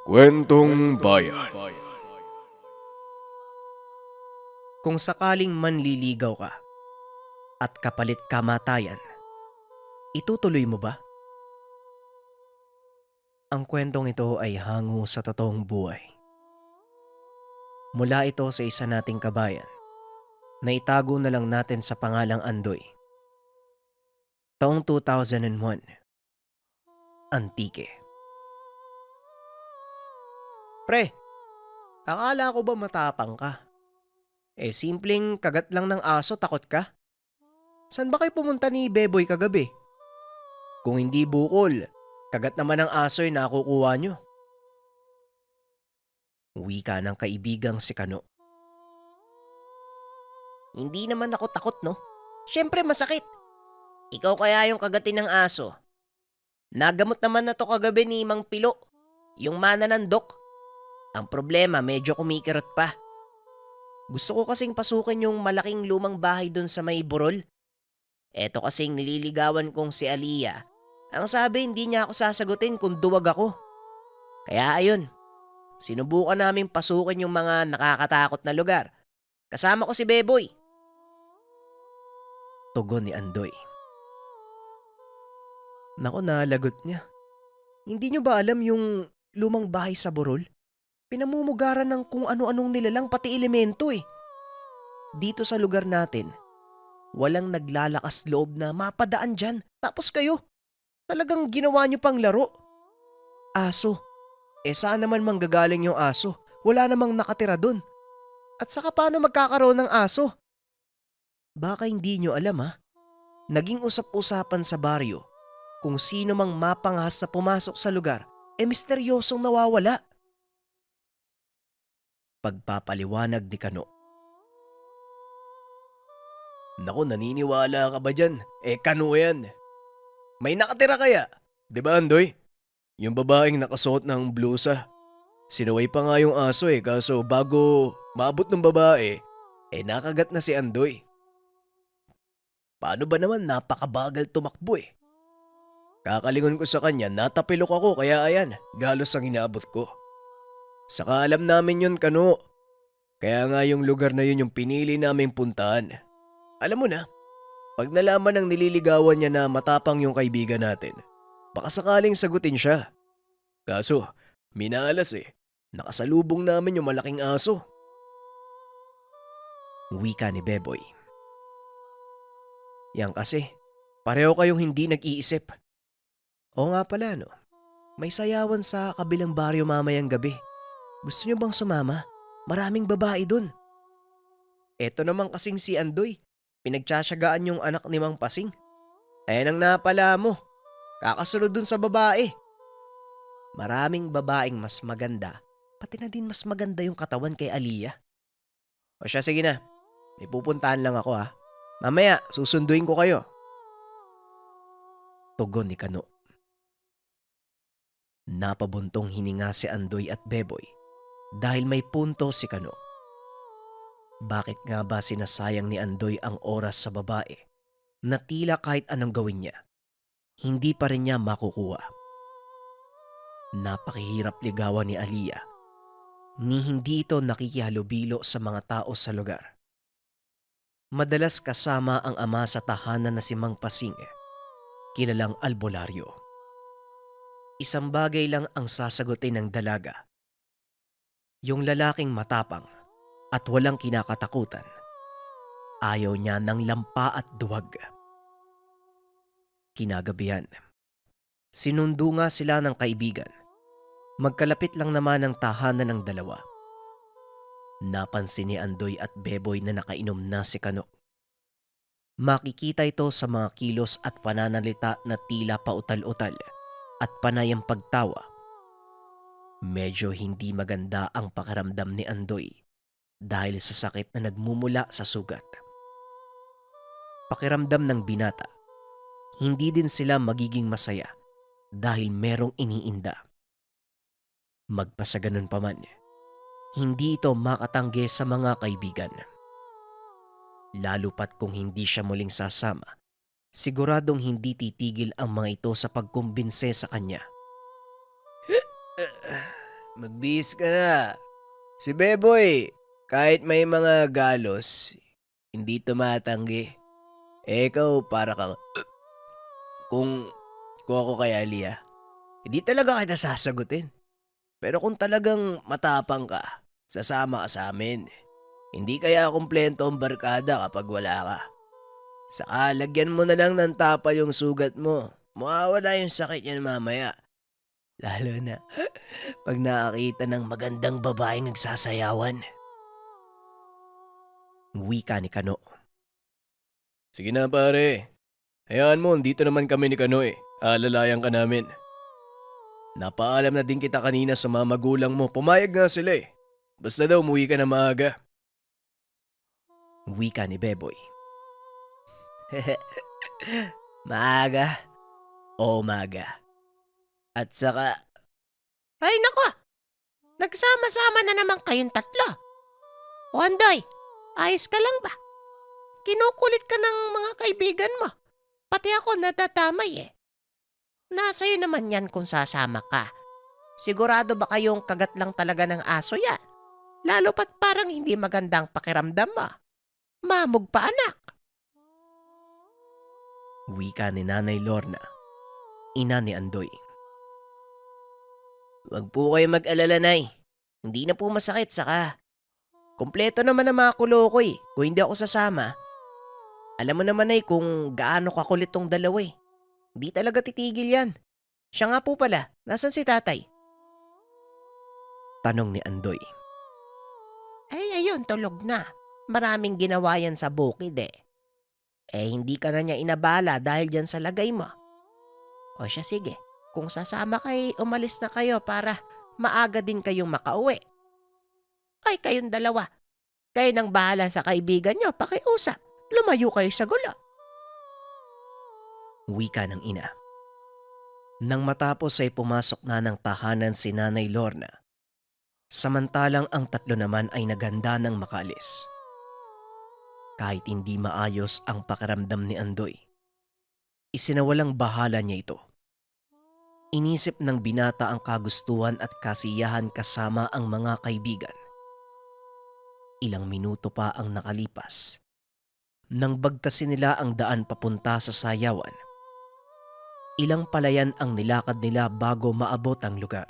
Kwentong Bayan. Kung sakaling manliligaw ka at kapalit kamatayan, itutuloy mo ba? Ang kwentong ito ay hango sa totoong buhay. Mula ito sa isa nating kabayan na itago na lang natin sa pangalang Andoy. Taong 2001, Antique. Pre, akala ko ba matapang ka? Simpleng kagat lang ng aso, takot ka? San ba kayo pumunta ni Beboy kagabi? Kung hindi bukol, kagat naman ng aso yung nakukuha nyo. Wika ng kaibigang si Kano. Hindi naman ako takot, no? Siyempre masakit. Ikaw kaya yung kagatin ng aso. Nagamot naman na to kagabi ni Mang Pilo, yung mana ng dok. Ang problema, medyo kumikirot pa. Gusto ko kasing pasukin yung malaking lumang bahay dun sa may burol. Eto kasing nililigawan kong si Aliyah. Ang sabi, hindi niya ako sasagutin kung duwag ako. Kaya ayun, sinubukan naming pasukin yung mga nakakatakot na lugar. Kasama ko si Beboy. Tugon ni Andoy. Nako, nalagot niya. Hindi niyo ba alam yung lumang bahay sa burol? Pinamumugaran ng kung ano-anong nilalang pati elemento eh. Dito sa lugar natin, walang naglalakas loob na mapadaan dyan. Tapos kayo, talagang ginawa niyo pang laro. Aso. Saan naman manggagaling yung aso? Wala namang nakatira dun. At saka paano magkakaroon ng aso? Baka hindi nyo alam ha. Naging usap-usapan sa baryo kung sino mang mapangahas na pumasok sa lugar misteryosong nawawala. Pagpapaliwanag ni Kano. Naku, naniniwala ka ba dyan? Kano yan. May nakatira kaya? Diba, Andoy? Yung babaeng nakasuot ng blusa. Sinaway pa nga yung aso kaso bago maabot ng babae, nakagat na si Andoy. Paano ba naman, napakabagal tumakbo eh. Kakalingon ko sa kanya, natapilok ako kaya ayan, galos ang inaabot ko. Saka alam namin yun, Kano. Kaya nga yung lugar na yun yung pinili naming puntahan. Alam mo na, pag nalaman ng nililigawan niya na matapang yung kaibigan natin, baka sakaling sagutin siya. Kaso, minalas nakasalubong namin yung malaking aso. Wika ni Beboy. Yan kasi, pareho kayong hindi nag-iisip. Oo nga pala no, may sayawan sa kabilang baryo mamayang gabi. Gusto niyo bang sumama? Maraming babae dun. Eto naman kasing si Andoy, pinagtsatsagaan yung anak ni Mang Pasing. Ayan ang napala mo, kakasunod dun sa babae. Maraming babaeng mas maganda, pati na din mas maganda yung katawan kay Aliyah. O siya, sige na, may pupuntahan lang ako ha. Mamaya, susunduin ko kayo. Tugon ni Kano. Napabuntong hininga si Andoy at Beboy dahil may punto si Kano. Bakit nga ba sinasayang ni Andoy ang oras sa babae na tila kahit anong gawin niya, hindi pa rin niya makukuha? Napakahirap ligawan ni Aliyah ni hindi ito nakikihalubilo sa mga tao sa lugar. Madalas kasama ang ama sa tahanan na si Mang Pasing, kilalang albularyo. Isang bagay lang ang sasagutin ng dalaga. Yung lalaking matapang at walang kinakatakutan. Ayaw niya ng lampa at duwag. Kinagabihan, sinundo nga sila ng kaibigan. Magkalapit lang naman ang tahanan ng dalawa. Napansin ni Andoy at Beboy na nakainom na si Kano. Makikita ito sa mga kilos at pananalita na tila pautal-utal at panay ang pagtawa. Medyo hindi maganda ang pakiramdam ni Andoy dahil sa sakit na nagmumula sa sugat. Pakiramdam ng binata, hindi din sila magiging masaya dahil merong iniinda. Magpasa ganun pa man, hindi ito makatanggi sa mga kaibigan. Lalo pat kung hindi siya muling sasama, siguradong hindi titigil ang mga ito sa pagkumbinse sa kanya. magbihis ka na. Si Beboy, kahit may mga galos, hindi tumatanggi. Ikaw para kang, kung, kung ako kay Alia, hindi talaga kita sasagutin. Pero kung talagang matapang ka, sasama ka sa amin. Hindi kaya kumpleto ang barkada kapag wala ka. Saka lagyan mo na lang ng tapa yung sugat mo. Mawawala yung sakit yan mamaya. Lalo na pag nakakita ng magandang babaeng nagsasayawan. Wika ni Kano. Sige na pare. Hayaan mo, dito naman kami ni Kano eh. Alalayan ka namin. Napaalam na din kita kanina sa mga magulang mo. Pumayag nga sila eh. Basta daw umuwi ka na maaga. Wika ni Beboy. Maaga o umaga. At saka, Ay nako, nagsama-sama na naman kayong tatlo. O Andoy, ayos ka lang ba? Kinukulit ka ng mga kaibigan mo. Pati ako natatamay eh. Nasa'yo naman yan kung sasama ka. Sigurado ba kayong kagat lang talaga ng aso yan? Lalo pat parang hindi magandang pakiramdam mo. Mamog pa anak. wika ni Nanay Lorna, ina ni Andoy. Huwag po kayo mag-alala, Nay. Hindi na po masakit, saka kompleto naman ang mga kulo ko eh. Kung hindi ako sasama, alam mo naman, Nay, kung gaano kakulit tong dalawa eh. Hindi talaga titigil yan. Siya nga po pala, nasan si tatay? Tanong ni Andoy. Ay ayun, tulog na. Maraming ginawa yan sa bukid eh. Hindi ka na niya inabala dahil dyan sa lagay mo. O siya sige, kung sasama kay umalis na kayo para maaga din kayong makauwi. Ay kayong dalawa, kayo nang bahala sa kaibigan nyo, pakiusap. Lumayo kayo sa gulo. Wika ng ina. Nang matapos ay pumasok na ng tahanan si Nanay Lorna. Samantalang ang tatlo naman ay naganda ng makalis. Kahit hindi maayos ang pakiramdam ni Andoy, isinawalang bahala niya ito. Inisip ng binata ang kagustuhan at kasiyahan kasama ang mga kaibigan. Ilang minuto pa ang nakalipas nang bagtasin nila ang daan papunta sa sayawan. Ilang palayan ang nilakad nila bago maabot ang lugar.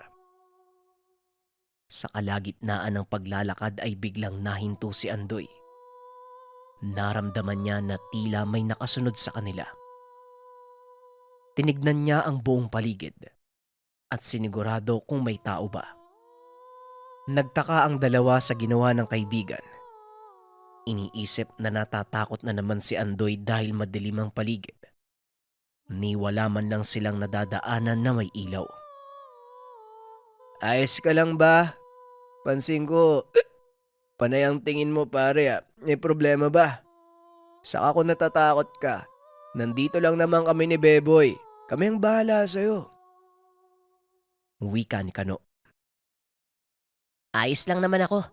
Sa kalagitnaan ng paglalakad ay biglang nahinto si Andoy. Naramdaman niya na tila may nakasunod sa kanila. Tinignan niya ang buong paligid at sinigurado kung may tao ba. Nagtaka ang dalawa sa ginawa ng kaibigan. Iniisip na natatakot na naman si Andoy dahil madilim ang paligid. Ni wala man lang silang nadadaanan na may ilaw. Ayos ka lang ba? Pansin ko, panay ang tingin mo pare ah. May problema ba? Saka kung natatakot ka, nandito lang naman kami ni Beboy. Kami ang bahala sa'yo. Wika ni Kano. Ayos lang naman ako.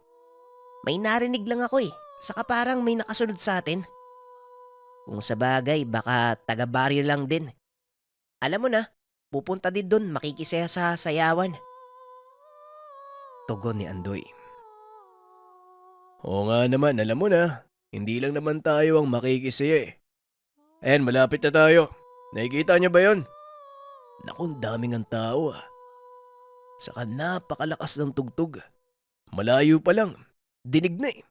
May narinig lang ako eh. Saka parang may nakasunod sa atin. Kung sa bagay, baka taga-baryo lang din. Alam mo na, pupunta din doon makikisaya sa sayawan. Tugon ni Andoy. Oo nga naman, alam mo na. Hindi lang naman tayo ang makikisaya eh. Ayan, malapit na tayo. Nakikita niyo ba yon? Naku, ang daming ang tao ah. Saka napakalakas ng tugtog. Malayo pa lang, dinig na eh.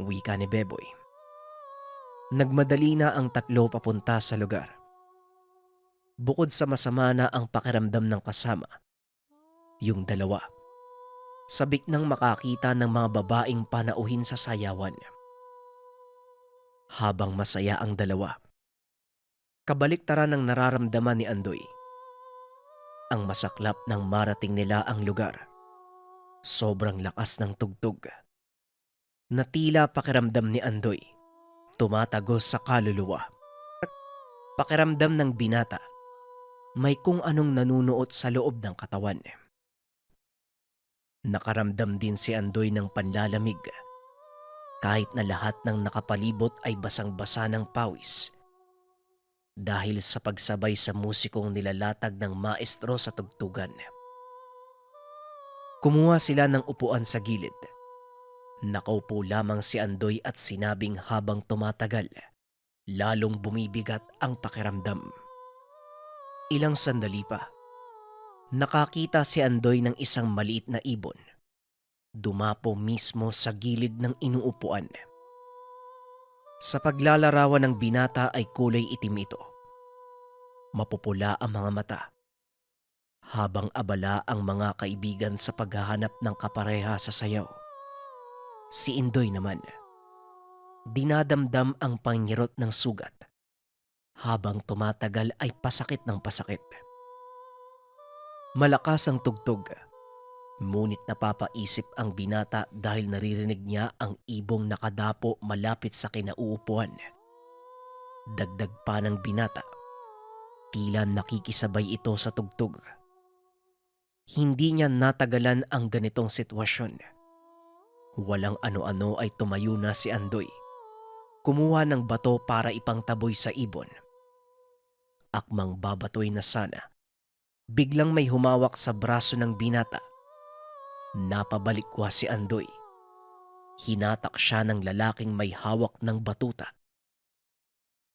Wika ni Beboy. Nagmadali na ang tatlo papunta sa lugar. Bukod sa masama na ang pakiramdam ng kasama, yung dalawa, sabik nang makakita ng mga babaeng panauhin sa sayawan. Habang masaya ang dalawa, kabaliktaran ang nararamdaman ni Andoy. Ang masaklap nang marating nila ang lugar. Sobrang lakas ng tugtog na tila pakiramdam ni Andoy tumatagos sa kaluluwa. Pakiramdam ng binata, may kung anong nanunuot sa loob ng katawan. Nakaramdam din si Andoy ng panlalamig kahit na lahat ng nakapalibot ay basang-basa ng pawis dahil sa pagsabay sa musikong nilalatag ng maestro sa tugtugan. Kumuha sila ng upuan sa gilid. Nakaupo lamang si Andoy at sinabing habang tumatagal, lalong bumibigat ang pakiramdam. Ilang sandali pa, nakakita si Andoy ng isang maliit na ibon. Dumapo mismo sa gilid ng inuupuan. Sa paglalarawan ng binata ay kulay itim ito. Mapupula ang mga mata. Habang abala ang mga kaibigan sa paghahanap ng kapareha sa sayaw, si Indoy naman, dinadamdam ang pangirot ng sugat. Habang tumatagal ay pasakit ng pasakit. Malakas ang tugtog, ngunit napapaisip ang binata dahil naririnig niya ang ibong nakadapo malapit sa kinauupuan. Dagdag pa ng binata, tila nakikisabay ito sa tugtog. Hindi niya natagalan ang ganitong sitwasyon. Walang ano-ano ay tumayo na si Andoy. Kumuha ng bato para ipangtaboy sa ibon. Akmang babatoy na sana, biglang may humawak sa braso ng binata. Napabalikwa si Andoy. Hinatak siya ng lalaking may hawak ng batuta.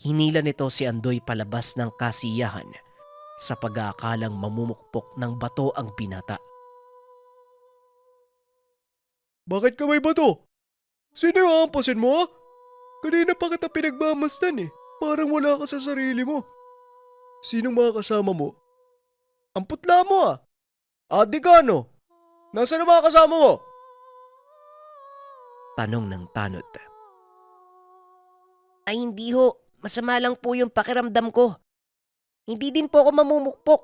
Hinila nito si Andoy palabas ng kasiyahan sa pag-aakalang mamumukpok ng bato ang binata. Bakit ka may bato? Sino yung hampasin mo, ha? Kanina pa kita pinagmamasdan eh. Parang wala ka sa sarili mo. Sinong mga kasama mo? Ang putla mo, ah. Adi ka, no? Nasaan ang mga kasama mo? Tanong ng tanod. Ay hindi ho, masama lang po yung pakiramdam ko. Hindi din po ako mamumukpok.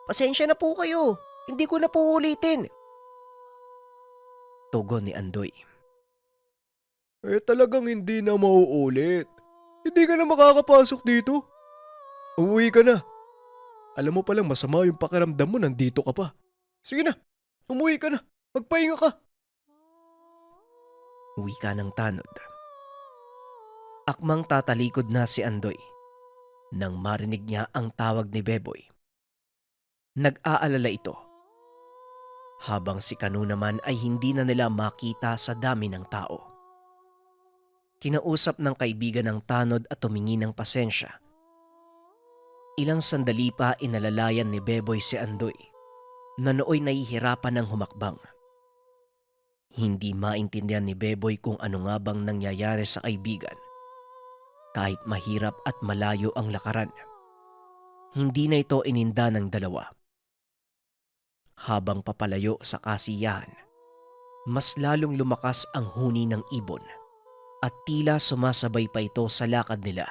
Pasensya na po kayo, hindi ko na po ulitin. Tugon ni Andoy. Talagang hindi na mauulit. Hindi ka na makakapasok dito. Umuwi ka na. Alam mo palang masama yung pakiramdam mo, nandito ka pa. Sige na, umuwi ka na. Magpahinga ka. Wika ng tanod. Akmang tatalikod na si Andoy nang marinig niya ang tawag ni Beboy. Nag-aalala ito. Habang si Kanu naman ay hindi na nila makita sa dami ng tao. Kinausap ng kaibigan ng tanod at tumingi ng pasensya. Ilang sandali pa inalalayan ni Beboy si Andoy na nooy nahihirapan ng humakbang. Hindi maintindihan ni Beboy kung ano nga bang nangyayari sa kaibigan. Kahit mahirap at malayo ang lakaran, hindi na ito ininda ng dalawa. Habang papalayo sa kasiyahan, mas lalong lumakas ang huni ng ibon at tila sumasabay pa ito sa lakad nila.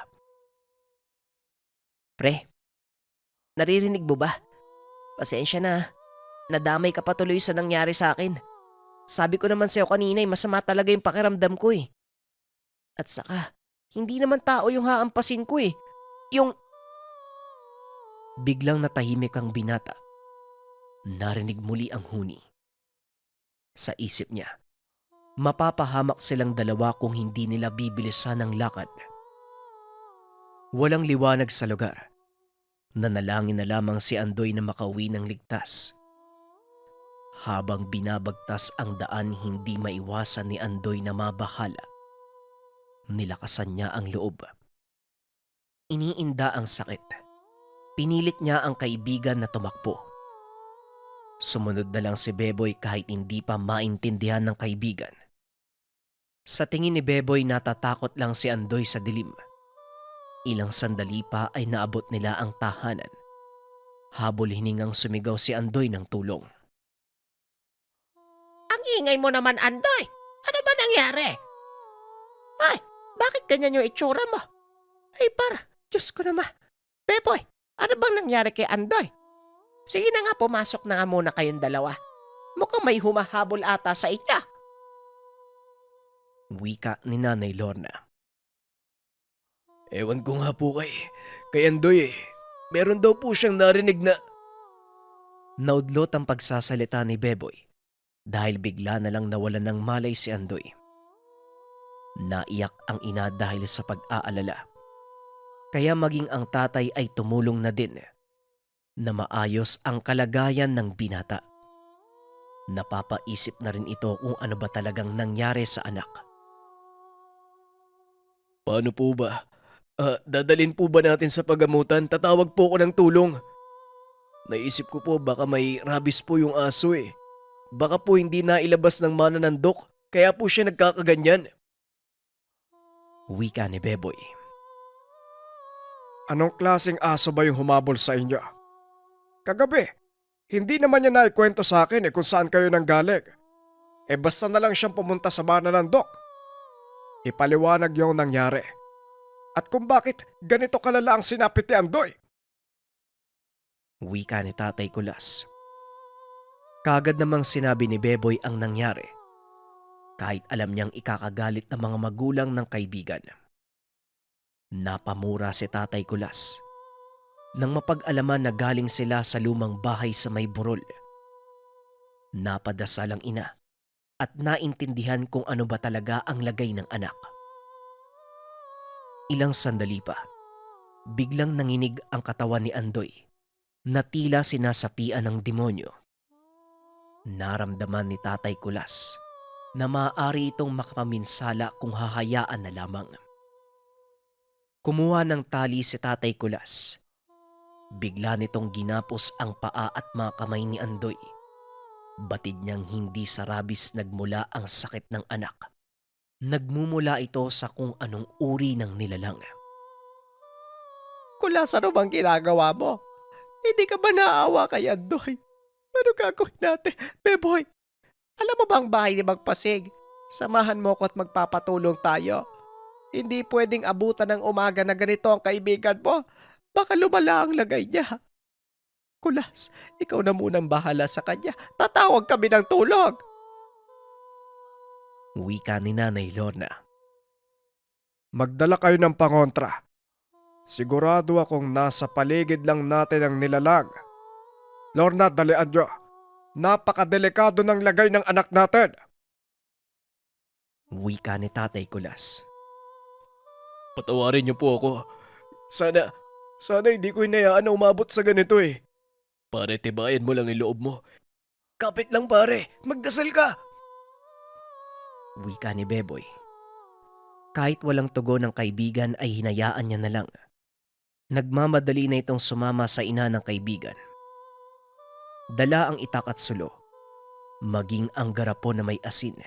Pre, naririnig mo ba? Pasensya na, nadamay ka pa tuloy sa nangyari sa akin. Sabi ko naman sa'yo kanina masama talaga yung pakiramdam ko eh. At saka, hindi naman tao yung haampasin ko eh. Yung... Biglang natahimik ang binata. Narinig muli ang huni. Sa isip niya, mapapahamak silang dalawa kung hindi nila bibilisan ang lakad. Walang liwanag sa lugar. Nanalangin na lamang si Andoy na makauwi ng ligtas. Habang binabagtas ang daan, hindi maiwasan ni Andoy na mabahala. Nilakasan niya ang loob. Iniinda ang sakit. Pinilit niya ang kaibigan na tumakbo. Sumunod na lang si Beboy kahit hindi pa maintindihan ng kaibigan. Sa tingin ni Beboy, natatakot lang si Andoy sa dilim. Ilang sandali pa ay naabot nila ang tahanan. Habol hiningang sumigaw si Andoy ng tulong. Ang ingay mo naman, Andoy! Ano ba nangyari? Ay, bakit ganyan yung itsura mo? Ay Diyos ko naman. Beboy, ano bang nangyari kay Andoy? Sige na nga, pumasok na nga muna kayong dalawa. Mukhang may humahabol ata sa inyo. Wika ni Nanay Lorna. Ewan ko nga po kay Andoy eh. Meron daw po siyang narinig na... Naudlot ang pagsasalita ni Beboy dahil bigla na lang nawalan ng malay si Andoy. Naiyak ang ina dahil sa pag-aalala. Kaya maging ang tatay ay tumulong na din na maayos ang kalagayan ng binata. Napapaisip na rin ito kung ano ba talagang nangyari sa anak. Paano po ba? Dadalin po ba natin sa pagamutan? Tatawag po ako ng tulong. Naisip ko po baka may rabies po yung aso eh. Baka po hindi nailabas ng mananandok, kaya po siya nagkakaganyan. Wika ni Beboy. Anong klaseng aso ba yung humabol sa inyo? Kagabi, hindi naman niya naikwento sa akin kung saan kayo nanggaling. Basta na lang siyang pumunta sa mananandok. Ipaliwanag yung nangyari. At kung bakit ganito kalala ang sinapit ni Andoy. Wika ni Tatay Kulas. Kagad namang sinabi ni Beboy ang nangyari. Kahit alam niyang ikakagalit ng mga magulang ng kaibigan. Napamura si Tatay Kulas nang mapag-alaman na galing sila sa lumang bahay sa may burol. Napadasal ang ina at naintindihan kung ano ba talaga ang lagay ng anak. Ilang sandali pa, biglang nanginig ang katawan ni Andoy na tila sinasapian ng demonyo. Naramdaman ni Tatay Kulas na maaari itong makapaminsala kung hahayaan na lamang. Kumuha ng tali si Tatay Kulas. Bigla nitong ginapos ang paa at mga kamay ni Andoy. Batid niyang hindi sa rabis nagmula ang sakit ng anak. Nagmumula ito sa kung anong uri ng nilalang. Kulas, ano bang ginagawa mo? Hindi ka ba naaawa kay Andoy? Ano gagawin natin? Beboy, alam mo ba ang bahay ni Magpasig? Samahan mo ko at magpapatulong tayo. Hindi pwedeng abutan ng umaga na ganito ang kaibigan mo. Baka lumala ang lagay niya. Kulas, ikaw na munang bahala sa kanya. Tatawag kami ng tulong. Wika ni Nanay Lorna. Magdala kayo ng pangontra. Sigurado akong nasa paligid lang natin ang nilalang. Lorna, dalian nyo. Napakadelikado ng lagay ng anak natin. Wika ni Tatay Kulas. Patawarin niyo po ako. Sana hindi ko hinayaan na umabot sa ganito eh. Pare, tibayan mo lang yung loob mo. Kapit lang pare, magdasal ka! Wika ni Beboy. Kahit walang tugon ng kaibigan ay hinayaan niya na lang. Nagmamadali na itong sumama sa ina ng kaibigan. Dala ang itak at sulo, maging ang garapon na may asin.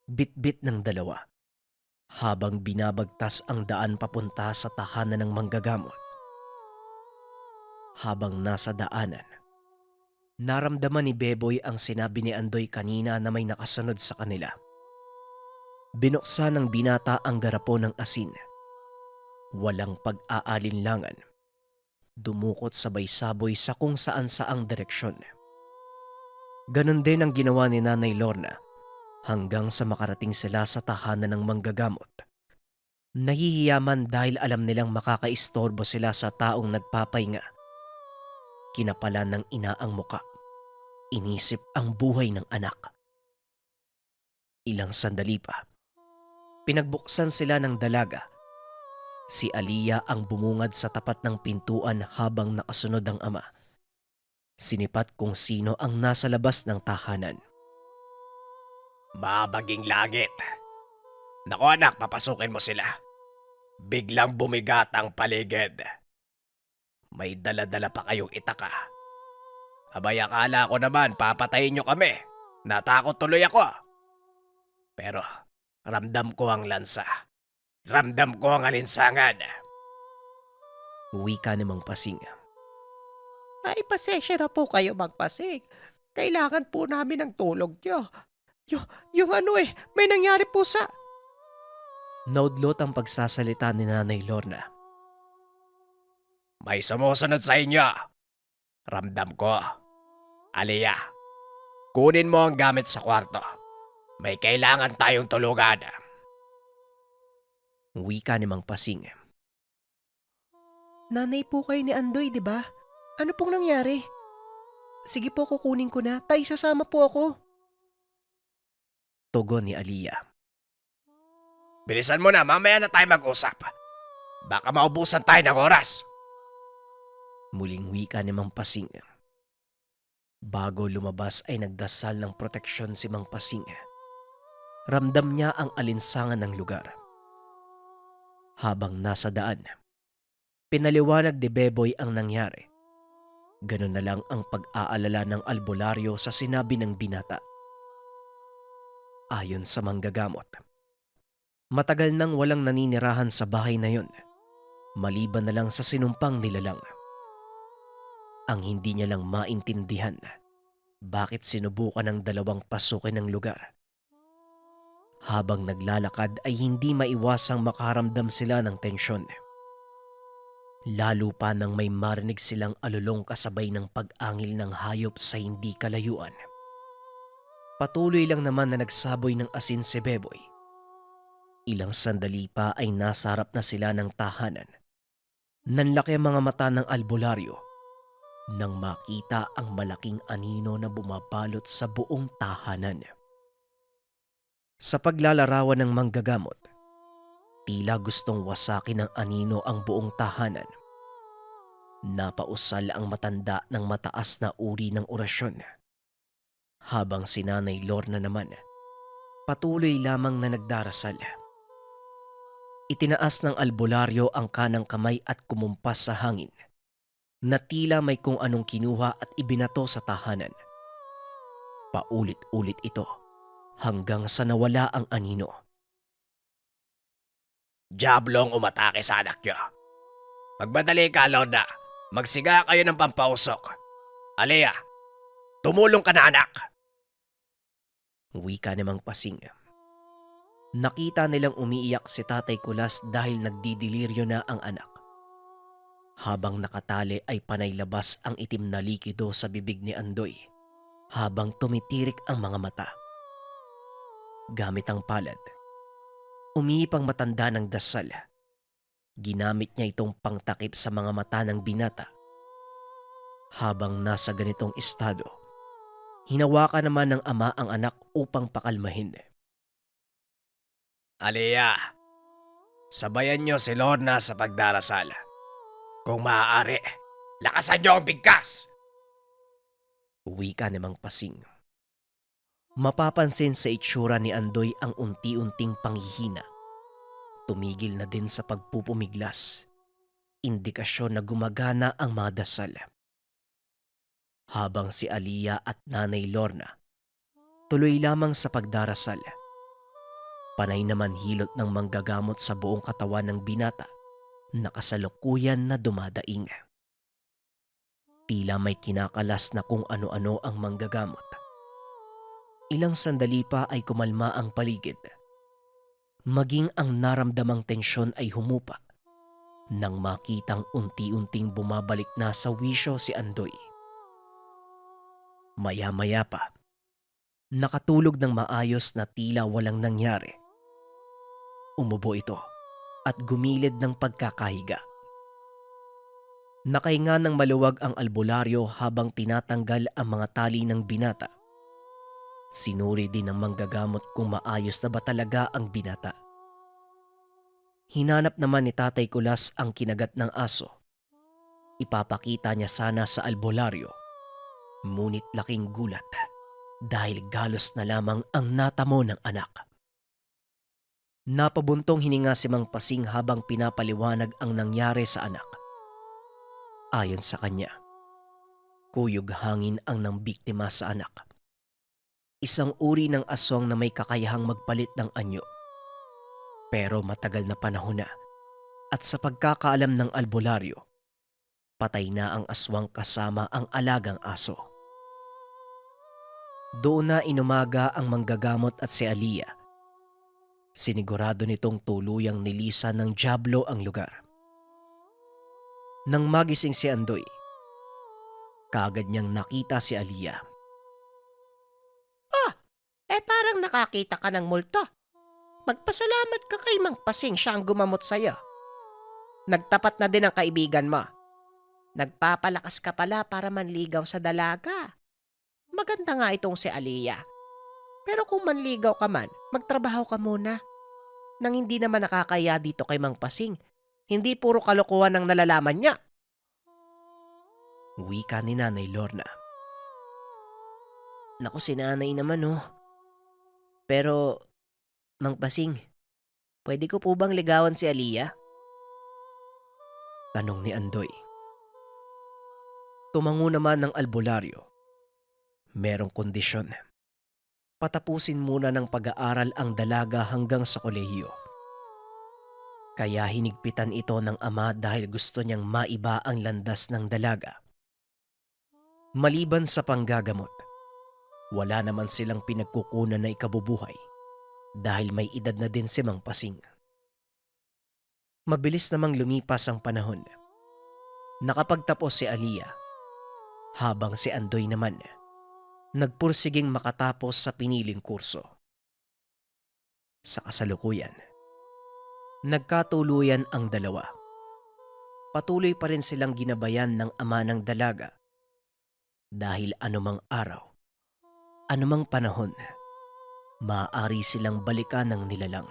Bit-bit ng dalawa, habang binabagtas ang daan papunta sa tahanan ng manggagamot. Habang nasa daanan, naramdaman ni Beboy ang sinabi ni Andoy kanina na may nakasunod sa kanila. Binuksan ng binata ang garapon ng asin. Walang pag-aalinlangan. Dumukot sabay-saboy sa kung saan-saang direksyon. Ganon din ang ginawa ni Nanay Lorna hanggang sa makarating sila sa tahanan ng manggagamot. Nahihiyaman dahil alam nilang makakaistorbo sila sa taong nagpapahinga. Kinapalan ng ina ang muka. Inisip ang buhay ng anak. Ilang sandali pa, pinagbuksan sila ng dalaga. Si Aliyah ang bumungad sa tapat ng pintuan habang nakasunod ang ama. Sinipat kung sino ang nasa labas ng tahanan. Mabaging langit. Naku anak, papasukin mo sila. Biglang bumigat ang paligid. May dala-dala pa kayong itaka. Abay, akala ko naman papatayin nyo kami. Natakot tuloy ako. Pero ramdam ko ang lansa. Ramdam ko ang alinsangan. Wika ni Mang Pasing. Ay, pasensya na po kayo, Magpasig. Kailangan po namin ng tulong nyo. Yung may nangyari po sa... Naudlot ang pagsasalita ni Nanay Lorna. May sumusunod sa inyo. Ramdam ko. Aliyah, kunin mo ang gamit sa kwarto. May kailangan tayong tulugan. Wika ni Mang Pasing. Nanay po kayo ni Andoy, di ba? Ano pong nangyari? Sige po, kukunin ko na. Tay, sasama po ako. Tugon ni Aliyah. Bilisan mo na, mamaya na tayo mag-usap. Baka maubusan tayo ng oras. Muling wika ni Mang Pasing. Bago lumabas ay nagdasal ng proteksyon si Mang Pasing. Ramdam niya ang alinsangan ng lugar. Habang nasa daan, pinaliwanag ni Beboy ang nangyari. Ganun na lang ang pag-aalala ng albularyo sa sinabi ng binata. Ayon sa manggagamot, matagal nang walang naninirahan sa bahay na yun, maliban na lang sa sinumpang nilalang. Ang hindi niya lang maintindihan, bakit sinubukan ng dalawang pasukin ng lugar. Habang naglalakad ay hindi maiwasang makaramdam sila ng tensyon. Lalo pa nang may marinig silang alulong kasabay ng pag-angil ng hayop sa hindi kalayuan. Patuloy lang naman na nagsaboy ng asin si Beboy. Ilang sandali pa ay nasa harap na sila ng tahanan. Nanlaki ang mga mata ng albularyo nang makita ang malaking anino na bumabalot sa buong tahanan. Sa paglalarawan ng manggagamot, tila gustong wasakin ng anino ang buong tahanan. Napausal ang matanda ng mataas na uri ng orasyon. Habang si Nanay Lorna naman, patuloy lamang na nagdarasal. Itinaas ng albularyo ang kanang kamay at kumumpas sa hangin, na tila may kung anong kinuha at ibinato sa tahanan. Paulit-ulit ito hanggang sa nawala ang anino. Diablong umatake sa anak niyo. Magmadali ka, Lorna. Magsiga kayo ng pampausok. Alea, tumulong ka na, anak. Wika ni Mang Pasing. Nakita nilang umiiyak si Tatay Kulas dahil nagdidiliryo na ang anak. Habang nakatali ay panay labas ang itim na likido sa bibig ni Andoy habang tumitirik ang mga mata. Gamit ang palad, umiipang matanda ng dasal. Ginamit niya itong pangtakip sa mga mata ng binata. Habang nasa ganitong estado, hinawakan naman ng ama ang anak upang pakalmahin. Alea, sabayan niyo si Lorna sa pagdarasal. Kung maaari, lakasan niyo ang bigkas. Wika ni Mang Pasing. Mapapansin sa itsura ni Andoy ang unti-unting panghihina. Tumigil na din sa pagpupumiglas. Indikasyon na gumagana ang mga dasal. Habang si Aliyah at Nanay Lorna tuloy lamang sa pagdarasal. Panay naman hilot ng manggagamot sa buong katawan ng binata na kasalukuyan na dumadaing. Tila may kinakalas na kung ano-ano ang manggagamot. Ilang sandali pa ay kumalma ang paligid. Maging ang naramdamang tensyon ay humupa nang makitang unti-unting bumabalik na sa wisyo si Andoy. Maya-maya pa, nakatulog ng maayos na tila walang nangyari. Umubo ito at gumilid ng pagkakahiga. Nakahinga ng maluwag ang albularyo habang tinatanggal ang mga tali ng binata. Sinuri din ng manggagamot kung maayos na ba talaga ang binata. Hinanap naman ni Tatay Kulas ang kinagat ng aso. Ipapakita niya sana sa albularyo. Ngunit laking gulat dahil galos na lamang ang natamo ng anak. Napabuntong hininga si Mang Pasing habang pinapaliwanag ang nangyari sa anak. Ayon sa kanya, kuyog hangin ang nambiktima sa anak. Isang uri ng aswang na may kakayahang magpalit ng anyo. Pero matagal na panahon na at sa pagkakaalam ng albularyo, patay na ang aswang kasama ang alagang aso. Doon na inumaga ang manggagamot at si Aliyah. Sinigurado nitong tuluyang nilisa ng diablo ang lugar. Nang magising si Andoy, kaagad niyang nakita si Aliyah. Parang nakakita ka ng multo. Magpasalamat ka kay Mang Pasing, siya ang gumamot sa'yo. Nagtapat na din ang kaibigan mo. Nagpapalakas ka pala para manligaw sa dalaga. Maganda nga itong si Aliyah. Pero kung manligaw ka man, magtrabaho ka muna. Nang hindi naman nakakaya dito kay Mang Pasing, hindi puro kalokohan ang nalalaman niya. Wika ni Nanay Lorna. Naku, si nanay naman oh. Pero, Mang Pasing, pwede ko po bang ligawan si Aliyah? Tanong ni Andoy. Tumango naman ng albularyo. Merong kondisyon. Patapusin muna ng pag-aaral ang dalaga hanggang sa kolehiyo. Kaya hinigpitan ito ng ama dahil gusto niyang maiba ang landas ng dalaga. Maliban sa panggagamot, wala naman silang pinagkukunan na ikabubuhay dahil may edad na din si Mang Pasing. Mabilis namang lumipas ang panahon. Nakapagtapos si Aliyah, habang si Andoy naman nagpursiging makatapos sa piniling kurso. Sa kasalukuyan, nagkatuluyan ang dalawa. Patuloy pa rin silang ginabayan ng ama ng dalaga dahil anumang araw, anumang panahon, maaari silang balikan ng nilalang.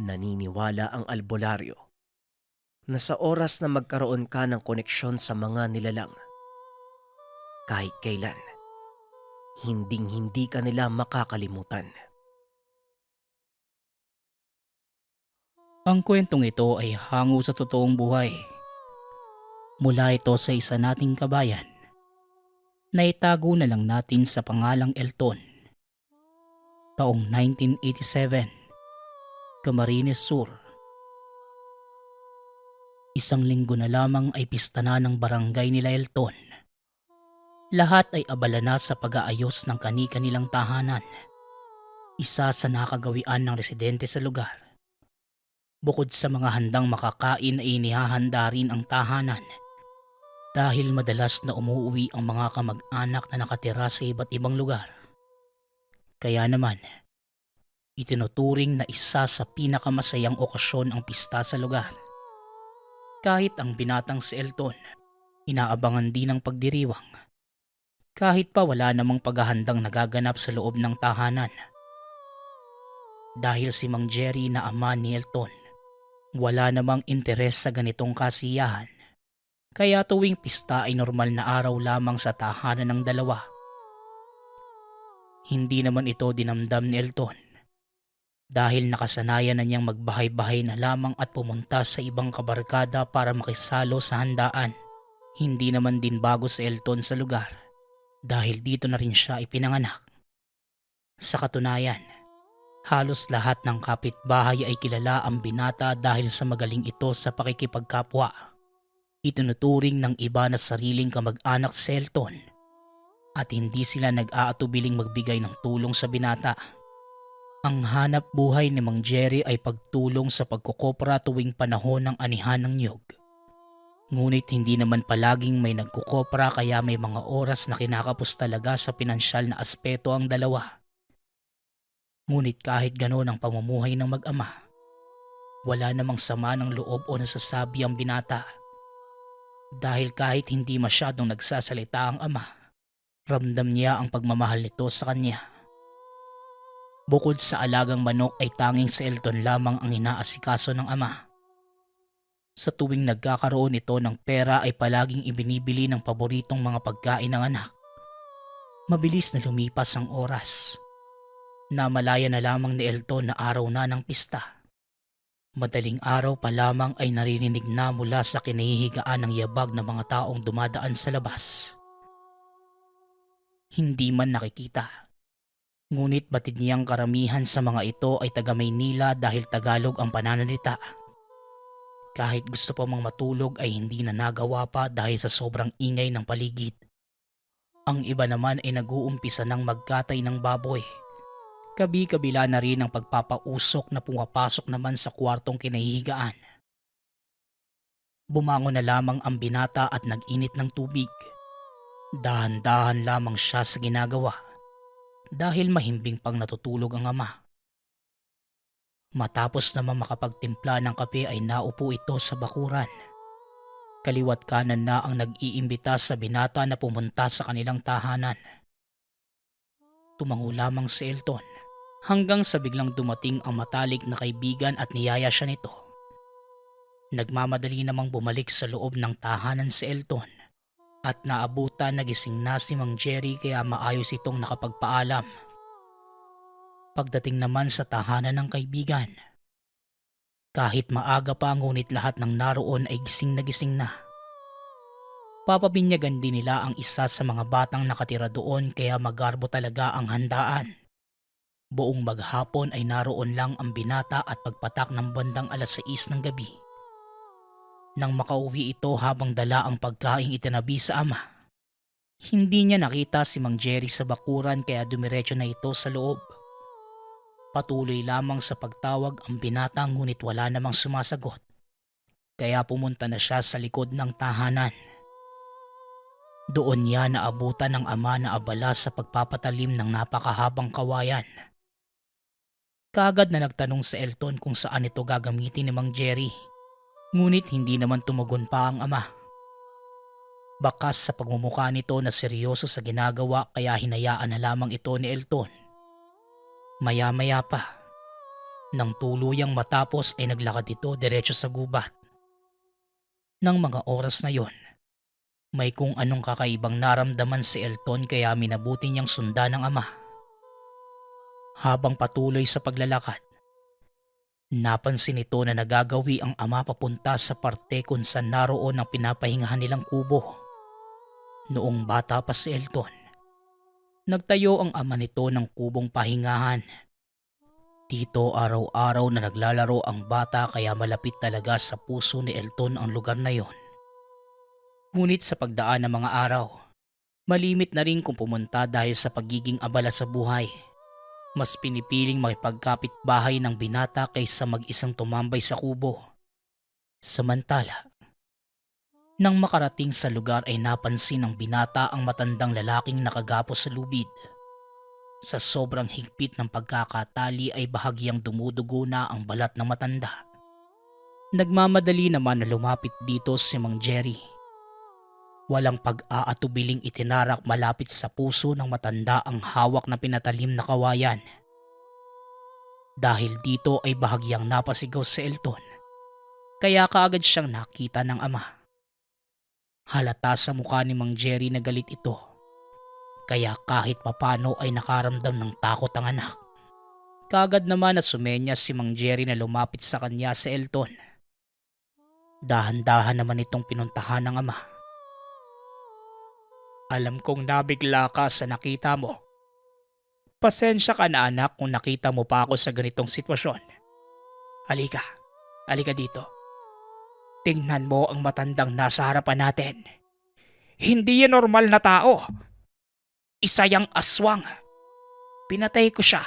Naniniwala ang albularyo na sa oras na magkaroon ka ng koneksyon sa mga nilalang, kahit kailan, hinding-hindi ka nila makakalimutan. Ang kwentong ito ay hango sa totoong buhay. Mula ito sa isa nating kabayan na itago na lang natin sa pangalang Elton. Taong 1987, Camarines Sur. Isang linggo na lamang ay pista na ng barangay nila Elton. Lahat ay abala na sa pag-aayos ng kani-kanilang tahanan. Isa sa nakagawian ng residente sa lugar. Bukod sa mga handang makakain ay inihahanda rin ang tahanan dahil madalas na umuwi ang mga kamag-anak na nakatira sa iba't ibang lugar. Kaya naman, itinuturing na isa sa pinakamasayang okasyon ang pista sa lugar. Kahit ang binatang si Elton, inaabangan din ang pagdiriwang. Kahit pa wala namang paghahandang nagaganap sa loob ng tahanan. Dahil si Mang Jerry na ama ni Elton, wala namang interes sa ganitong kasiyahan. Kaya tuwing pista ay normal na araw lamang sa tahanan ng dalawa. Hindi naman ito dinamdam ni Elton. Dahil nakasanayan na niyang magbahay-bahay na lamang at pumunta sa ibang kabarkada para makisalo sa handaan. Hindi naman din bago sa Elton sa lugar dahil dito na rin siya ipinanganak. Sa katunayan, halos lahat ng kapitbahay ay kilala ang binata dahil sa magaling ito sa pakikipagkapwa. Itinuturing ng iba na sariling kamag-anak sa Elton at hindi sila nag-aatubiling magbigay ng tulong sa binata. Ang hanap buhay ni Mang Jerry ay pagtulong sa pagkukopra tuwing panahon ng anihan ng niyog. Ngunit hindi naman palaging may nagkukopra kaya may mga oras na kinakapos talaga sa pinansyal na aspeto ang dalawa. Ngunit kahit ganoon ang pamumuhay ng mag-ama, wala namang sama ng loob o nasasabi ang binata. Dahil kahit hindi masyadong nagsasalita ang ama, ramdam niya ang pagmamahal nito sa kanya. Bukod sa alagang manok ay tanging si Elton lamang ang inaasikaso ng ama. Sa tuwing nagkakaroon ito ng pera ay palaging ibinibili ng paboritong mga pagkain ng anak. Mabilis na lumipas ang oras. Namalaya na lamang ni Elton na araw na ng pista. Madaling araw pa lamang ay naririnig na mula sa kinahihigaan ng yabag ng mga taong dumadaan sa labas. Hindi man nakikita. Ngunit batid niyang karamihan sa mga ito ay taga Maynila dahil Tagalog ang pananalita. Kahit gusto pa mang matulog ay hindi na nagawa pa dahil sa sobrang ingay ng paligid. Ang iba naman ay nag-uumpisa ng magkatay ng baboy. Kabi-kabila na rin ang pagpapausok na pumapasok naman sa kwartong kinahihigaan. Bumangon na lamang ang binata at nag-init ng tubig. Dahan-dahan lamang siya sa ginagawa dahil mahimbing pang natutulog ang ama. Matapos naman makapagtimpla ng kape ay naupo ito sa bakuran. Kaliwat kanan na ang nag-iimbita sa binata na pumunta sa kanilang tahanan. Tumango lamang si Elton hanggang sa biglang dumating ang matalik na kaibigan at niyaya siya nito. Nagmamadali namang bumalik sa loob ng tahanan si Elton At naabutan nagising na si Mang Jerry kaya maayos itong nakapagpaalam. Pagdating naman sa tahanan ng kaibigan, kahit maaga pa ngunit lahat ng naroon ay gising na. Papabinyagan din nila ang isa sa mga batang nakatira doon kaya magarbo talaga ang handaan. Buong maghapon ay naroon lang ang binata at pagpatak ng bandang 6:00 ng gabi. Nang makauwi ito habang dala ang pagkaing itinabi sa ama, hindi niya nakita si Mang Jerry sa bakuran kaya dumiretso na ito sa loob. Patuloy lamang sa pagtawag ang binata ngunit wala namang sumasagot. Kaya pumunta na siya sa likod ng tahanan. Doon niya naabutan ng ama na abala sa pagpapatalim ng napakahabang kawayan. Kaagad na nagtanong sa Elton kung saan ito gagamitin ni Mang Jerry. Ngunit hindi naman tumugon pa ang ama. Bakas sa pagmumukha nito na seryoso sa ginagawa kaya hinayaan na lamang ito ni Elton. Maya-maya pa, nang tuluyang matapos ay naglakad ito diretso sa gubat. Nang mga oras na yon, may kung anong kakaibang naramdaman si Elton kaya minabuti niyang sundan ng ama. Habang patuloy sa paglalakad, napansin ito na nagagawi ang ama papunta sa parte kung saan naroon ang pinapahingahan nilang kubo. Noong bata pa si Elton, nagtayo ang ama nito ng kubong pahingahan. Dito araw-araw na naglalaro ang bata kaya malapit talaga sa puso ni Elton ang lugar na yon. Ngunit sa pagdaan ng mga araw, malimit na rin kung pumunta dahil sa pagiging abala sa buhay. Mas pinipiling makipagkapit bahay ng binata kaysa mag-isang tumambay sa kubo. Samantala, nang makarating sa lugar ay napansin ng binata ang matandang lalaking nakagapos sa lubid. Sa sobrang higpit ng pagkakatali ay bahagyang dumudugo na ang balat ng matanda. Nagmamadali naman na lumapit dito si Mang Jerry. Walang pag-aatubiling itinarak malapit sa puso ng matanda ang hawak na pinatalim na kawayan. Dahil dito ay bahagyang napasigaw si Elton, kaya kaagad siyang nakita ng ama. Halata sa mukha ni Mang Jerry na galit ito, kaya kahit papano ay nakaramdam ng takot ang anak. Kaagad naman na sumenya si Mang Jerry na lumapit sa kanya sa Elton. Dahan-dahan naman itong pinuntahan ng ama. Alam kong nabigla ka sa nakita mo. Pasensya ka na anak kung nakita mo pa ako sa ganitong sitwasyon. Halika dito. Tingnan mo ang matandang nasa harapan natin. Hindi yan normal na tao. Isa yang aswang. Pinatay ko siya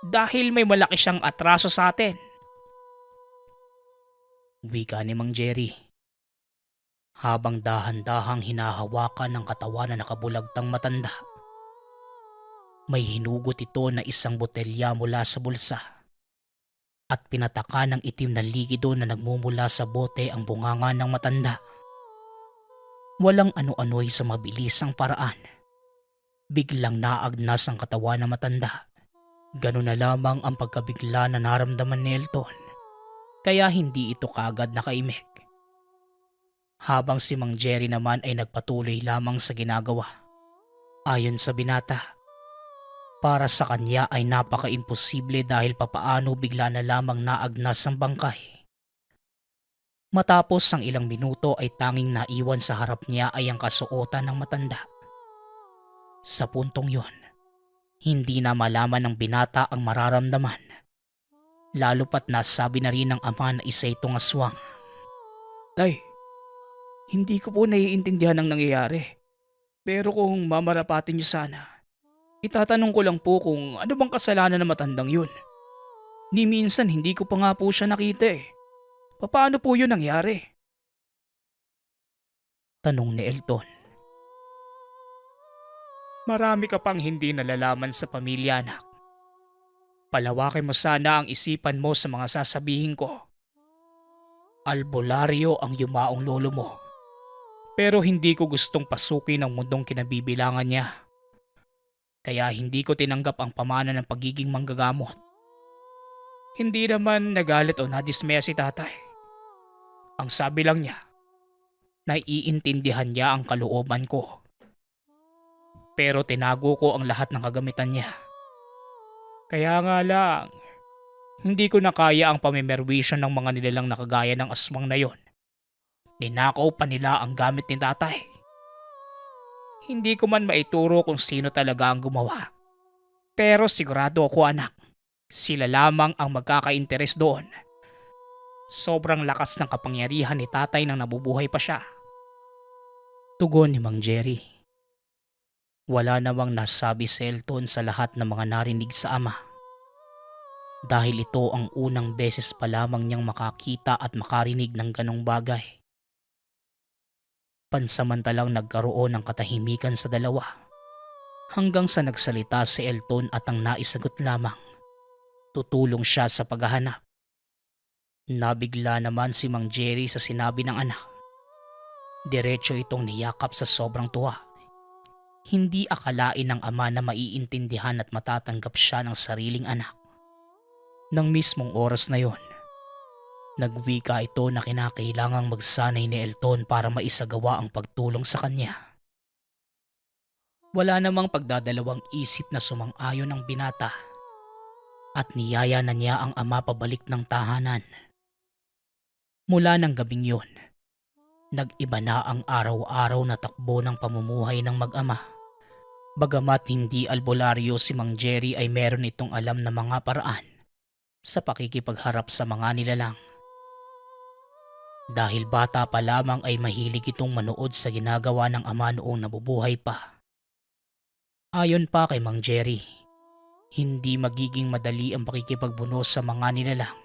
dahil may malaki siyang atraso sa atin. Wika ni Mang Jerry. Habang dahan-dahang hinahawakan ng katawan na nakabulagtang matanda. May hinugot ito na isang botelya mula sa bulsa. At pinataka ng itim na likido na nagmumula sa bote ang bunganga ng matanda. Walang ano-ano'y sa mabilisang paraan. Biglang naagnas ang katawan ng matanda. Ganun na lamang ang pagkabigla na naramdaman ni Elton. Kaya hindi ito kaagad nakaimik. Habang si Mang Jerry naman ay nagpatuloy lamang sa ginagawa. Ayon sa binata, para sa kanya ay napaka-imposible dahil papaano bigla na lamang naagnas ang bangkay. Matapos ang ilang minuto ay tanging naiwan sa harap niya ay ang kasuotan ng matanda. Sa puntong yon, hindi na malaman ng binata ang mararamdaman. Lalo pat nasabi na rin ng ama na isa itong aswang. Tay, hindi ko po naiintindihan ang nangyayari. Pero kung mamarapatin niyo sana, itatanong ko lang po kung ano bang kasalanan ng matandang yun. Ni minsan hindi ko pa nga po siya nakita eh. Paano po yun nangyari? Tanong ni Elton. Marami ka pang hindi nalalaman sa pamilya anak. Palawakin mo sana ang isipan mo sa mga sasabihin ko. Albularyo ang yumaong lolo mo. Pero hindi ko gustong pasukin ang mundong kinabibilangan niya. Kaya hindi ko tinanggap ang pamana ng pagiging manggagamot. Hindi naman nagalit o nadismaya si tatay. Ang sabi lang niya, Naiintindihan niya ang kalooban ko. Pero tinago ko ang lahat ng kagamitan niya. Kaya nga lang, hindi ko na kaya ang pamimerwisyon ng mga nilalang nakagaya ng aswang na yon. Ninakaw pa nila ang gamit ni tatay. Hindi ko man maituro kung sino talaga ang gumawa. Pero sigurado ako anak, sila lamang ang magkaka-interes doon. Sobrang lakas ng kapangyarihan ni tatay nang nabubuhay pa siya. Tugon ni Mang Jerry. Wala namang nasabi si Elton sa lahat ng mga narinig sa ama. Dahil ito ang unang beses pa lamang niyang makakita at makarinig ng ganong bagay. Pansamantalang nagkaroon ng katahimikan sa dalawa. Hanggang sa nagsalita si Elton at ang naisagot lamang. Tutulong siya sa paghahanap. Nabigla naman si Mang Jerry sa sinabi ng anak. Diretso itong niyakap sa sobrang tuwa. Hindi akalain ng ama na maiintindihan at matatanggap siya ng sariling anak. Nang mismong oras na yon, nagwika ito na kinakailangang magsanay ni Elton para maisagawa ang pagtulong sa kanya. Wala namang pagdadalawang isip na sumang-ayon ang binata at niyaya na niya ang ama pabalik ng tahanan. Mula ng gabing yon, nag-iba na ang araw-araw na takbo ng pamumuhay ng mag-ama. Bagamat hindi albularyo si Mang Jerry ay meron itong alam na mga paraan sa pakikipagharap sa mga nilalang. Dahil bata pa lamang ay mahilig itong manood sa ginagawa ng ama noong nabubuhay pa. Ayon pa kay Mang Jerry, hindi magiging madali ang pakikipagbunos sa mga nilalang,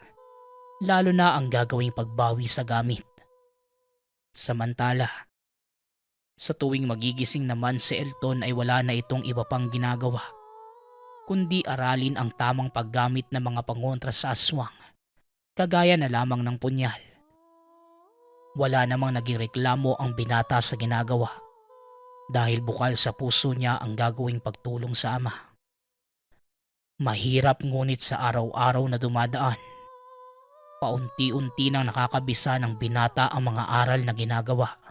lalo na ang gagawing pagbawi sa gamit. Samantala, sa tuwing magigising naman si Elton ay wala na itong iba pang ginagawa, kundi aralin ang tamang paggamit ng mga pangontra sa aswang, kagaya na lamang ng punyal. Wala namang naging reklamo ang binata sa ginagawa dahil bukal sa puso niya ang gagawing pagtulong sa ama. Mahirap ngunit sa araw-araw na dumadaan, paunti-unti nang nakakabisa ng binata ang mga aral na ginagawa.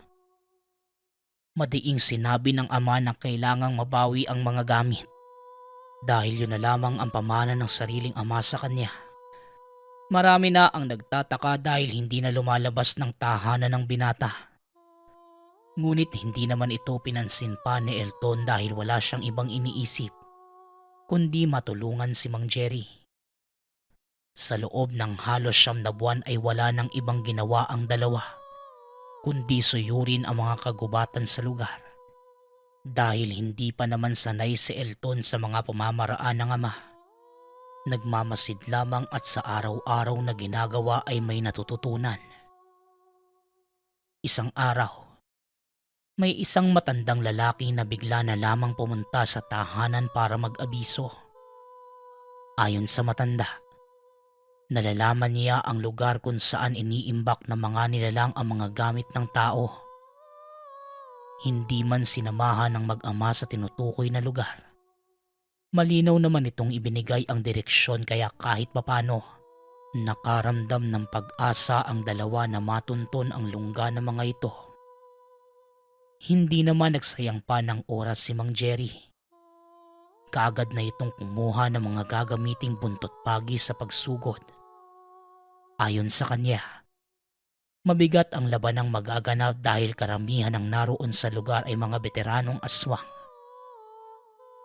Madiing sinabi ng ama na kailangang mabawi ang mga gamit dahil yun na lamang ang pamana ng sariling ama sa kanya. Marami na ang nagtataka dahil hindi na lumalabas ng tahanan ng binata. Ngunit hindi naman ito pinansin pa ni Elton dahil wala siyang ibang iniisip kundi matulungan si Mang Jerry. Sa loob ng halos 9 na buwan ay wala nang ibang ginawa ang dalawa kundi suyurin ang mga kagubatan sa lugar. Dahil hindi pa naman sanay si Elton sa mga pamamaraan ng ama, nagmamasid lamang at sa araw-araw na ginagawa ay may natututunan. Isang araw, may isang matandang lalaki na bigla na lamang pumunta sa tahanan para mag-abiso. Ayon sa matanda, nalalaman niya ang lugar kung saan iniimbak ng mga nilalang ang mga gamit ng tao. Hindi man sinamahan ng mag-ama sa tinutukoy na lugar. Malinaw naman itong ibinigay ang direksyon kaya kahit papano, nakaramdam ng pag-asa ang dalawa na matunton ang lungga ng mga ito. Hindi naman nagsayang pa ng oras si Mang Jerry. Kaagad na itong kumuha ng mga gagamiting buntot pagi sa pagsugod. Ayon sa kanya, mabigat ang labanang magaganap dahil karamihan ng naroon sa lugar ay mga veteranong aswang.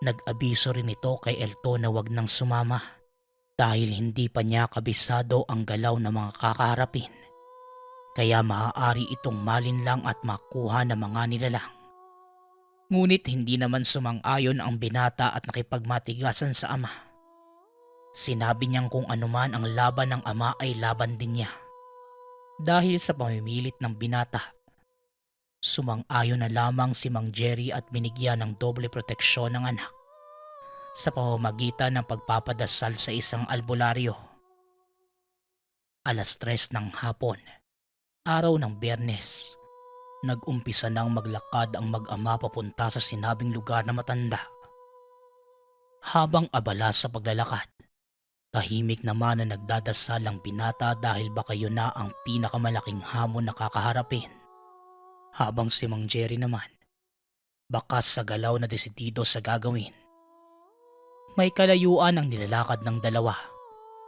Nag-abiso rin ito kay Elton na wag nang sumama dahil hindi pa niya kabisado ang galaw ng mga kakaharapin. Kaya maaari itong malinlang at makuha ng mga nilalang. Ngunit hindi naman sumang-ayon ang binata at nakipagmatigasan sa ama. Sinabi niyang kung anuman ang laban ng ama ay laban din niya. Dahil sa pamimilit ng binata, sumang-ayon na lamang si Mang Jerry at binigyan ng doble proteksyon ng anak sa pamamagitan ng pagpapadasal sa isang albularyo. 3:00 ng hapon, araw ng Biyernes, nag-umpisa nang maglakad ang mag-ama papunta sa sinabing lugar na matanda. Habang abala sa paglalakad, tahimik naman na nagdadasal ang binata dahil baka yun na ang pinakamalaking hamon na kakaharapin. Habang si Mang Jerry naman, bakas sa galaw na desidido sa gagawin. May kalayuan ang nilalakad ng dalawa.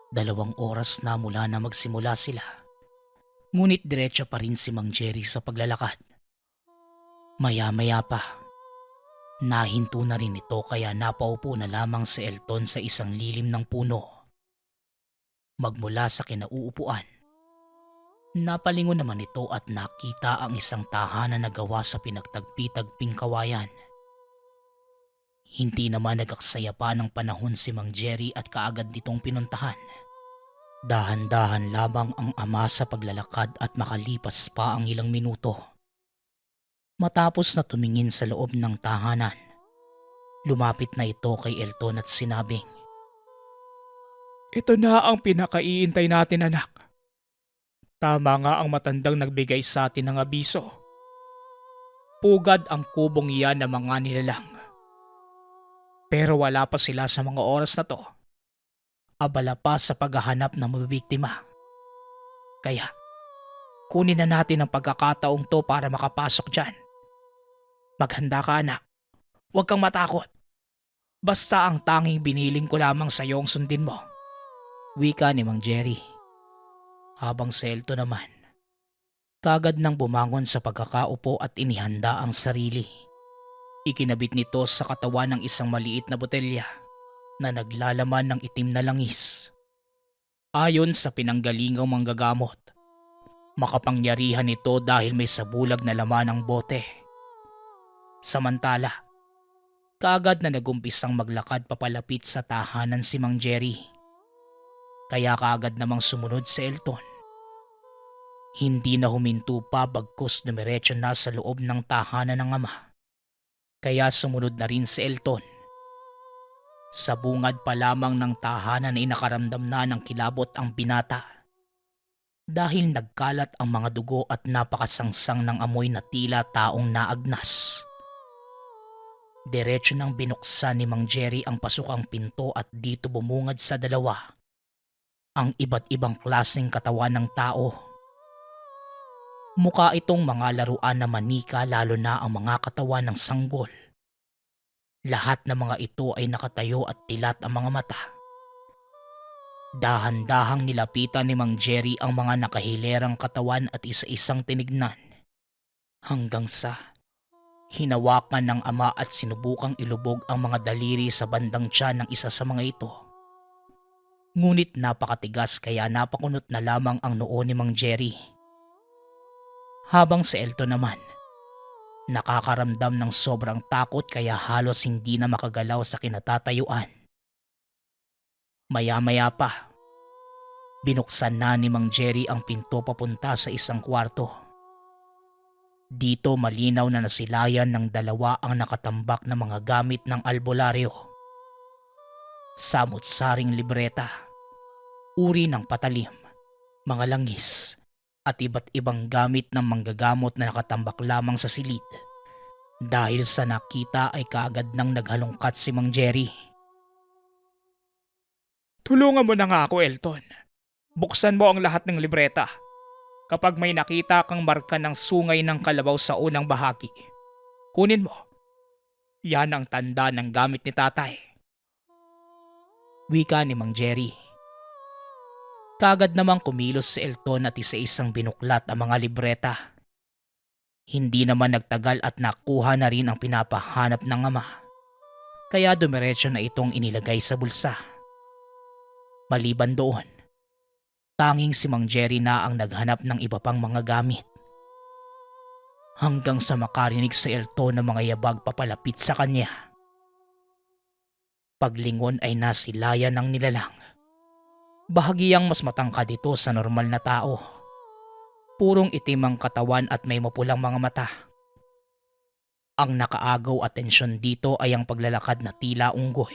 2 oras na mula na magsimula sila. Ngunit diretso pa rin si Mang Jerry sa paglalakad. Maya-maya pa, nahinto na rin ito kaya napaupo na lamang si Elton sa isang lilim ng puno. Magmula sa kinauupuan, napalingon naman ito at nakita ang isang tahanan na gawa sa pinagtagpi-tagping kawayan. Hindi naman nagaksaya pa ng panahon si Mang Jerry at kaagad nitong pinuntahan. Dahan-dahan lamang ang ama sa paglalakad at makalipas pa ang ilang minuto. Matapos na tumingin sa loob ng tahanan, lumapit na ito kay Elton at sinabing, Ito na ang pinakaiintay natin, anak. Tama nga ang matandang nagbigay sa atin ng abiso. Pugad ang kubong iyan ng mga nilalang. Pero wala pa sila sa mga oras na to. Abala pa sa paghahanap ng mabibiktima. Kaya, kunin na natin ang pagkakataong to para makapasok dyan. Maghanda ka, anak. Huwag kang matakot. Basta ang tanging biniling ko lamang sa iyo ang sundin mo. wika ni Mang Jerry. Habang si Elton naman, kagad nang bumangon sa pagkakaupo at inihanda ang sarili. Ikinabit nito sa katawan ng isang maliit na botelya na naglalaman ng itim na langis. Ayon sa pinanggalingang manggagamot, makapangyarihan ito dahil may sabulag na laman ng bote. Samantala, kaagad na nagumpisang maglakad papalapit sa tahanan si Mang Jerry. Kaya kaagad namang sumunod si Elton. Hindi na huminto pa bagkus dumiretso na sa loob ng tahanan ng ama. Kaya sumunod na rin si Elton. Sa bungad pa lamang ng tahanan ay nakaramdam na ng kilabot ang binata. Dahil nagkalat ang mga dugo at napakasangsang ng amoy na tila taong naagnas. Diretso nang binuksan ni Mang Jerry ang pasukang pinto at dito bumungad sa dalawa ang iba't ibang klaseng katawan ng tao. Mukha itong mga laruan na manika lalo na ang mga katawan ng sanggol. Lahat ng mga ito ay nakatayo at tilat ang mga mata. Dahan-dahang nilapitan ni Mang Jerry ang mga nakahilerang katawan at isa-isang tinignan. Hanggang sa hinawakan ng ama at sinubukang ilubog ang mga daliri sa bandang tiyan ng isa sa mga ito. Ngunit napakatigas kaya napakunot na lamang ang noo ni Mang Jerry. Habang si Elton naman, nakakaramdam ng sobrang takot kaya halos hindi na makagalaw sa kinatatayuan. Maya-maya pa, binuksan na ni Mang Jerry ang pinto papunta sa isang kwarto. Dito malinaw na nasilayan ng dalawa ang nakatambak na mga gamit ng albularyo. Samut-saring libreta, uri ng patalim, mga langis, at iba't ibang gamit ng manggagamot na nakatambak lamang sa silid. Dahil sa nakita ay kaagad nang naghalongkat si Mang Jerry. Tulungan mo na nga ako, Elton. Buksan mo ang lahat ng libreta. Kapag may nakita kang marka ng sungay ng kalabaw sa unang bahagi, kunin mo. Yan ang tanda ng gamit ni tatay. Wika ni Mang Jerry. Kagad namang kumilos si Elton at isa-isang binuklat ang mga libreta. Hindi naman nagtagal at nakuha na rin ang pinapahanap ng ama. Kaya dumiretso na itong inilagay sa bulsa. Maliban doon, tanging si Mang Jerry na ang naghanap ng iba pang mga gamit. Hanggang sa makarinig si Elton ng mga yabag papalapit sa kanya. Paglingon ay nasilayan ng nilalang. Bahagyang mas matangkad ito sa normal na tao. Purong itim ang katawan at may mapulang mga mata. Ang nakaagaw atensyon dito ay ang paglalakad na tila unggoy.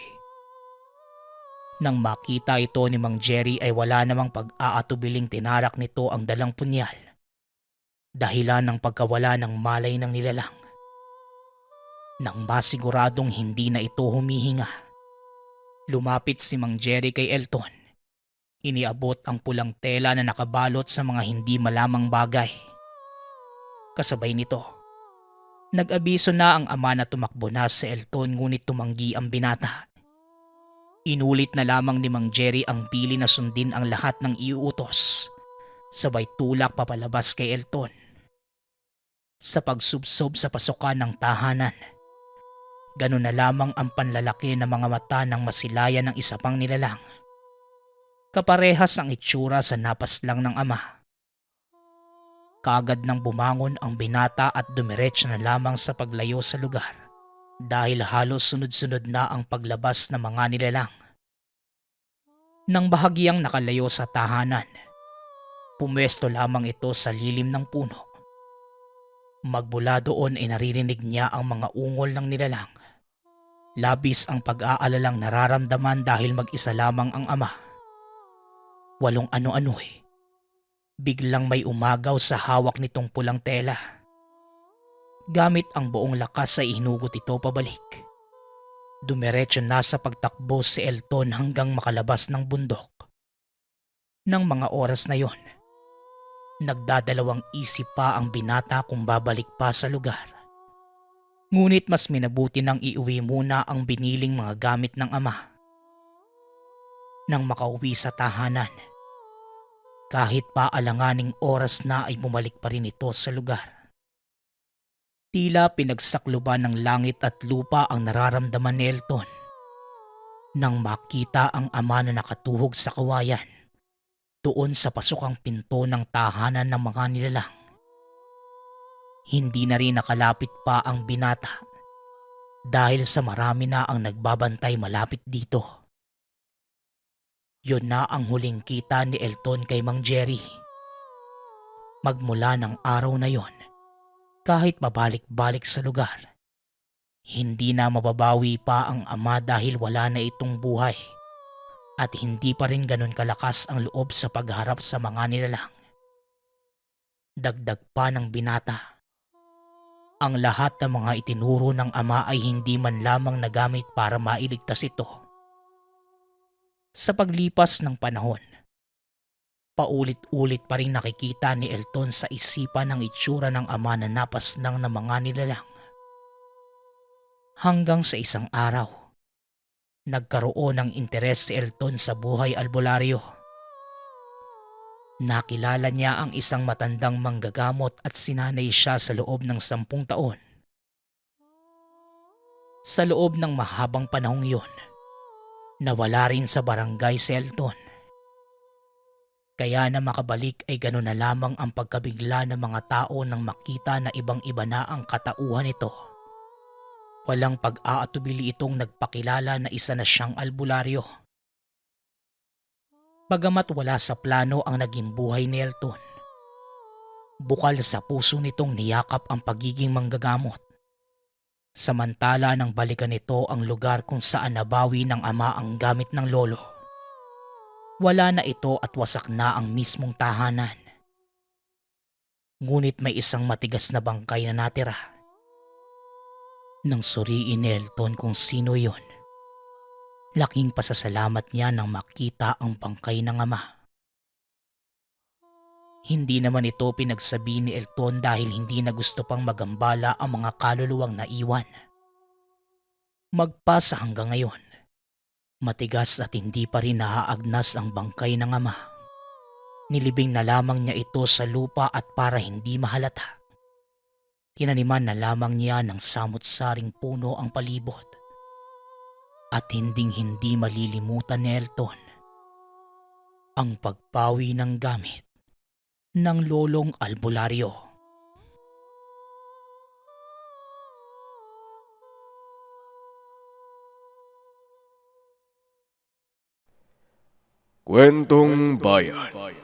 Nang makita ito ni Mang Jerry ay wala namang pag-aatubiling tinarak nito ang dalang punyal. Dahilan ng pagkawala ng malay ng nilalang. Nang masiguradong hindi na ito humihinga, lumapit si Mang Jerry kay Elton. Iniabot ang pulang tela na nakabalot sa mga hindi malamang bagay. Kasabay nito, Nag-abiso na ang ama na tumakbo na si Elton ngunit tumanggi ang binata. Inulit na lamang ni Mang Jerry ang pili na sundin ang lahat ng iuutos. Sabay tulak papalabas kay Elton. Sa pagsubsob sa pasukan ng tahanan, ganun na lamang ang panlalaki ng mga mata ng masilayan ng isa pang nilalang. Kaparehas ang itsura sa napaslang ng ama. Kaagad nang bumangon ang binata at dumiretso na lamang sa paglayo sa lugar dahil halos sunod-sunod na ang paglabas ng mga nilalang. Nang bahagyang nakalayo sa tahanan, pumwesto lamang ito sa lilim ng puno. Magmula doon ay naririnig niya ang mga ungol ng nilalang. Labis ang pag-aalalang nararamdaman dahil mag-isa lamang ang ama. Walong ano-ano'y biglang may umagaw sa hawak nitong pulang tela. Gamit ang buong lakas ay hinugot ito pabalik. Dumiretso na sa pagtakbo si Elton hanggang makalabas ng bundok. Nang mga oras na yon, nagdadalawang isip pa ang binata kung babalik pa sa lugar. Ngunit mas minabuti nang iuwi muna ang biniling mga gamit ng ama. Nang makauwi sa tahanan, kahit pa alanganing oras na ay bumalik pa rin ito sa lugar. Tila pinagsakluban ng langit at lupa ang nararamdaman ni Elton. Nang makita ang ama na nakatuhog sa kawayan, doon sa pasukang pinto ng tahanan ng mga nilalang. Hindi na rin nakalapit pa ang binata dahil sa marami na ang nagbabantay malapit dito. Yun na ang huling kita ni Elton kay Mang Jerry. Magmula ng araw na yon, kahit babalik-balik sa lugar, hindi na mababawi pa ang ama dahil wala na itong buhay at hindi pa rin ganun kalakas ang loob sa pagharap sa mga nilalang. Dagdag pa ng binata, ang lahat ng mga itinuro ng ama ay hindi man lamang nagamit para mailigtas ito. Sa paglipas ng panahon, paulit-ulit pa rin nakikita ni Elton sa isipan ang itsura ng ama na napaslang ng mga nilalang. Hanggang sa isang araw, nagkaroon ng interes si Elton sa buhay albularyo. Nakilala niya ang isang matandang manggagamot at sinanay siya sa loob ng 10 taon. Sa loob ng mahabang panahong yun, nawala rin sa barangay si Elton. Kaya na makabalik ay gano'n na lamang ang pagkabigla ng mga tao nang makita na ibang-iba na ang katauhan nito. Walang pag-aatubili itong nagpakilala na isa na siyang albularyo. Bagamat wala sa plano ang naging buhay ni Elton, bukal sa puso nitong niyakap ang pagiging manggagamot. Samantala nang balikan nito ang lugar kung saan nabawi ng ama ang gamit ng lolo. Wala na ito at wasak na ang mismong tahanan. Ngunit may isang matigas na bangkay na natira. Nang suriin ni Elton kung sino yon, laking pasasalamat niya nang makita ang bangkay ng ama. Hindi naman ito pinagsabi ni Elton dahil hindi na gusto pang magambala ang mga kaluluwang naiwan. Magpasa hanggang ngayon, matigas at hindi pa rin naaagnas ang bangkay ng ama. Nilibing na lamang niya ito sa lupa at para hindi mahalata, tinaniman na lamang niya ng samut-saring puno ang palibot. At hinding-hindi malilimutan ni Elton ang pagpawi ng gamit ng lolong albularyo. Kwentong Bayan.